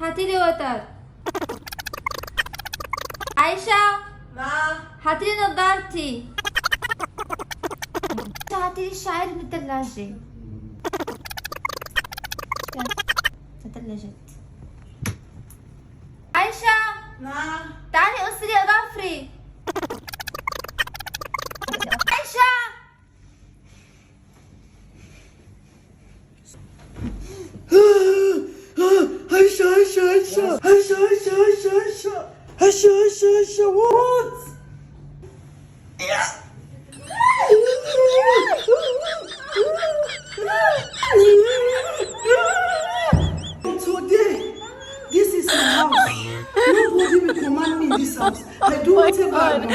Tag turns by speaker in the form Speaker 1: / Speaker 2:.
Speaker 1: هاتي لي وتر. عايشة
Speaker 2: نعم.
Speaker 1: هاتي لي نظارتي. هاتي لي الشعير من الثلاجة. ثلجت. عايشة
Speaker 2: نعم.
Speaker 1: تعالي قصي لي اظافري. عايشة
Speaker 3: هشا هشا هشا هشا هشا هشا هشا هشا هشا هشا what? Today, this is my house. Nobody will command me in this house. I do whatever I want.